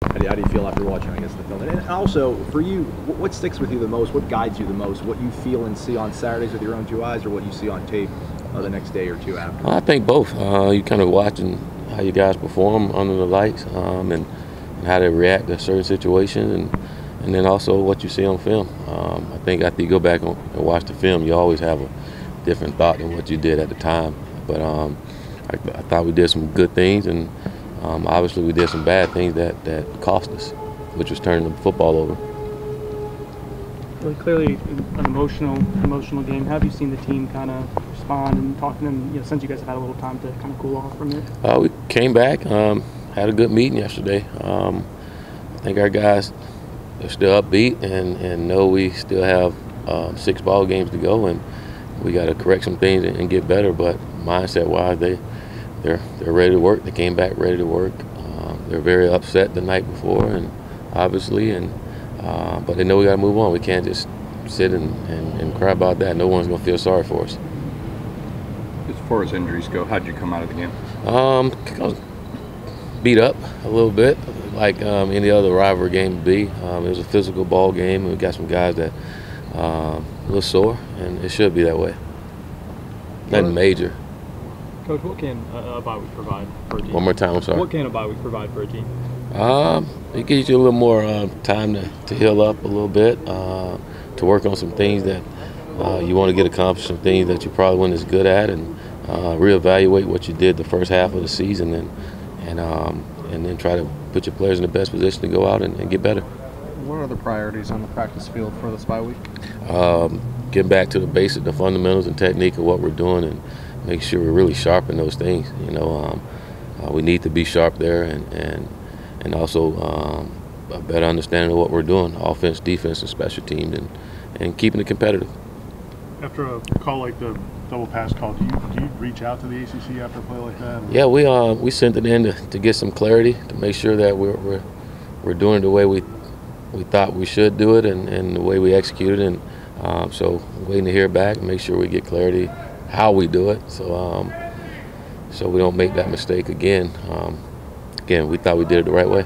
How do you feel after watching, I guess, the film? And also, for you, what sticks with you the most? What guides you the most? What you feel and see on Saturdays with your own two eyes, or what you see on tape the next day or two after? I think both. You kind of watching how you guys perform under the lights, and how they react to certain situations, and then also what you see on film. I think after you go back and watch the film, you always have a different thought than what you did at the time. But I thought we did some good things, and obviously we did some bad things that cost us, which was turning the football over. Really clearly an emotional game. How have you seen the team kind of respond and talk to them, since you guys have had a little time to kind of cool off from it? We came back, had a good meeting yesterday. I think our guys are still upbeat and know we still have 6 ball games to go, and we got to correct some things and get better. But mindset-wise, they're ready to work. They came back ready to work. They're very upset the night before, and obviously, but they know we got to move on. We can't just sit and cry about that. No one's gonna feel sorry for us. As far as injuries go, how'd you come out of the game? I was beat up a little bit, like any other rivalry game would be. It was a physical ball game, and we got some guys that a little sore, and it should be that way. Nothing major. Coach, what can a bye week provide for a team? One more time, I'm sorry. What can a bye week provide for a team? It gives you a little more time to heal up a little bit, to work on some things that you want to get accomplished, some things that you probably weren't as good at, and reevaluate what you did the first half of the season, and then try to put your players in the best position to go out and get better. What are the priorities on the practice field for this bye week? Getting back to the basics, the fundamentals and technique of what we're doing, and make sure we're really sharp in those things. We need to be sharp there, and also a better understanding of what we're doing, offense, defense, and special teams, and keeping it competitive. After a call like the double pass call, do you reach out to the ACC after a play like that? Yeah, we sent it in to get some clarity, to make sure that we're doing it the way we thought we should do it, and the way we executed, and so waiting to hear back and make sure we get clarity how we do it, so we don't make that mistake again. Again, we thought we did it the right way.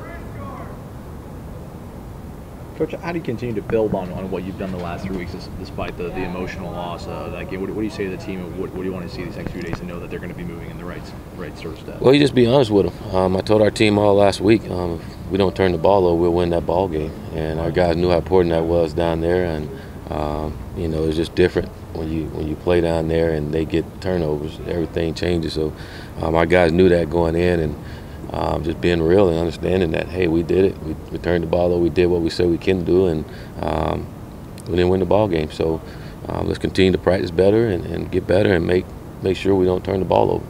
Coach, how do you continue to build on what you've done the last 3 weeks, despite the emotional loss of that game? What do you say to the team? What do you want to see these next few days to know that they're going to be moving in the right sort of step? Well, you just be honest with them. I told our team all last week, if we don't turn the ball over, we'll win that ball game. And our guys knew how important that was down there, and it's just different when you play down there and they get turnovers. Everything changes. So our guys knew that going in, and just being real and understanding that, hey, we did it. We turned the ball over. We did what we said we can do, and we didn't win the ball game. So let's continue to practice better and get better and make sure we don't turn the ball over.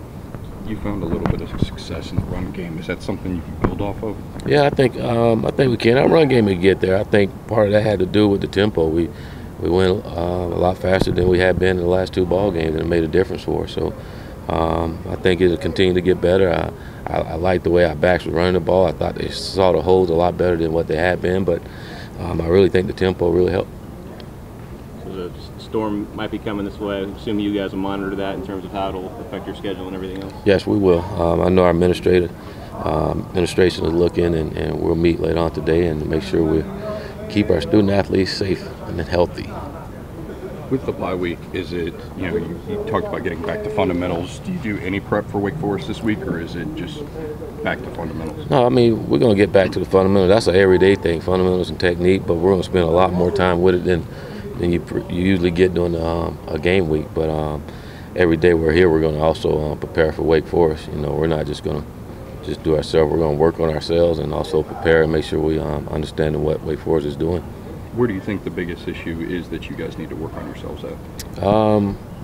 You found a little bit of success in the run game. Is that something you can build off of? Yeah, I think we can. Our run game would get there. I think part of that had to do with the tempo. We went a lot faster than we had been in the last 2 ball games, and it made a difference for us. So I think it'll continue to get better. I like the way our backs were running the ball. I thought they saw the holes a lot better than what they had been, but I really think the tempo really helped. So the storm might be coming this way. I assume you guys will monitor that in terms of how it'll affect your schedule and everything else? Yes, we will. I know our administration is looking, and we'll meet later on today and make sure we keep our student athletes safe and healthy. With the bye week, is it, you talked about getting back to fundamentals. Do you do any prep for Wake Forest this week, or is it just back to fundamentals? No, I mean, we're going to get back to the fundamentals. That's an everyday thing, fundamentals and technique, but we're going to spend a lot more time with it than you usually get during a game week. But every day we're here, we're going to also prepare for Wake Forest. We're not just going to just do ourselves. We're going to work on ourselves and also prepare and make sure we understand what Wake Forest is doing. Where do you think the biggest issue is that you guys need to work on yourselves at?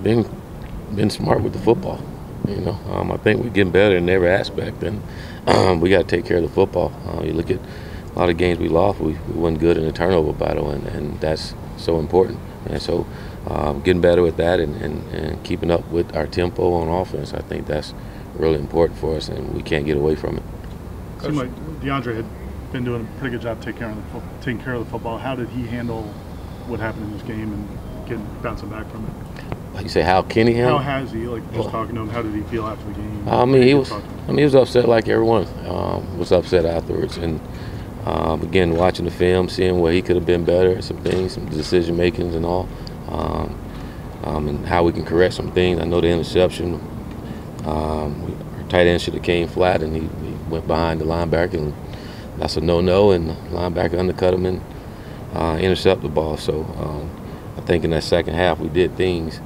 Being smart with the football. I think we're getting better in every aspect, and we got to take care of the football. You look at a lot of games we lost, we weren't good in the turnover battle, and that's so important. And so getting better with that and keeping up with our tempo on offense, I think that's really important for us, and we can't get away from it. Seemed like DeAndre had been doing a pretty good job taking care of the football. How did he handle what happened in this game and bouncing back from it? Like you say, how can he handle? How has he? Just talking to him, how did he feel after the game? He was upset like everyone was upset afterwards, and Again, watching the film, seeing where he could have been better, some things, some decision makings and all, and how we can correct some things. I know the interception, our tight end should have came flat, and he went behind the linebacker, and that's a no-no, and the linebacker undercut him and intercept the ball. So I think in that second half we did things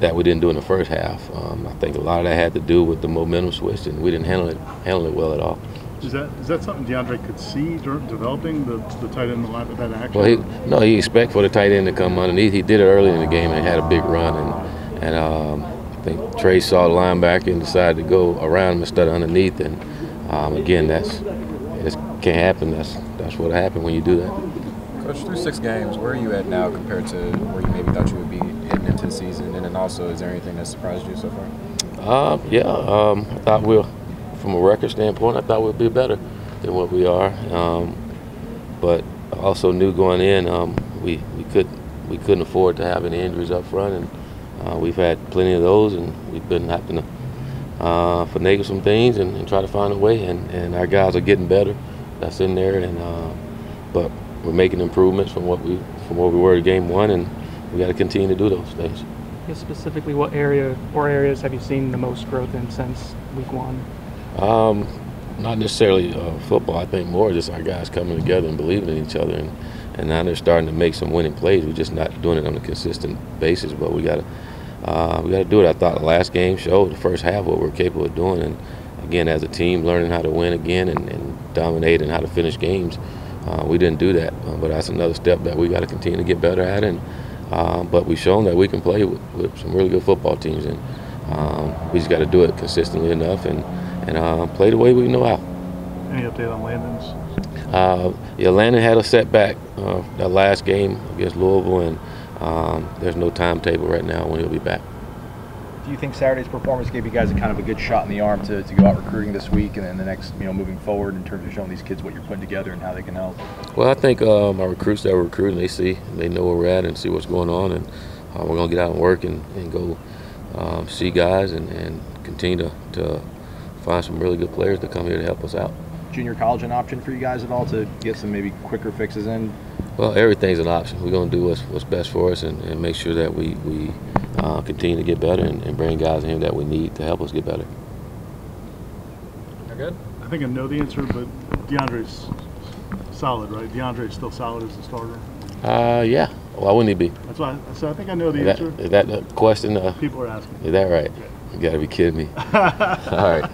that we didn't do in the first half. I think a lot of that had to do with the momentum switch, and we didn't handle it well at all. Is that something DeAndre could see developing the tight end line, that action? Well, he expect for the tight end to come underneath. He did it early in the game and had a big run, and I think Trey saw the linebacker and decided to go around him instead of underneath. And again, it can't happen. That's what happened when you do that. Coach, through 6 games, where are you at now compared to where you maybe thought you would be heading into the season? And then also, is there anything that surprised you so far? I thought from a record standpoint, I thought we'd be better than what we are. But I also knew going in we couldn't afford to have any injuries up front, and we've had plenty of those, and we've been having to finagle some things and try to find a way. And our guys are getting better. That's in there, but we're making improvements from what we were at game 1, and we got to continue to do those things. I guess specifically, what area or areas have you seen the most growth in since week 1? Not necessarily football. I think more just our guys coming together and believing in each other, and now they're starting to make some winning plays. We're just not doing it on a consistent basis, but we got to do it. I thought the last game showed the first half what we're capable of doing, and again, as a team, learning how to win again and dominate and how to finish games. We didn't do that, but that's another step that we got to continue to get better at. And but we've shown that we can play with some really good football teams, and we just got to do it consistently enough and play the way we know how. Any update on Landon's? Yeah, Landon had a setback that last game against Louisville, and there's no timetable right now when he'll be back. Do you think Saturday's performance gave you guys a kind of a good shot in the arm to go out recruiting this week and then the next, moving forward in terms of showing these kids what you're putting together and how they can help? Well, I think my recruits that were recruiting, they know where we're at and see what's going on, and we're going to get out and work and go see guys and continue to find some really good players to come here to help us out. Junior college an option for you guys at all to get some maybe quicker fixes in? Well, everything's an option. We're going to do what's best for us and make sure that we continue to get better and bring guys in here that we need to help us get better. You're good? I think I know the answer, but DeAndre's solid, right? DeAndre's still solid as the starter? Yeah. Why wouldn't he be? That's why I think I know the answer. Is that the question? People are asking. Is that right? Yeah. You got to be kidding me. All right.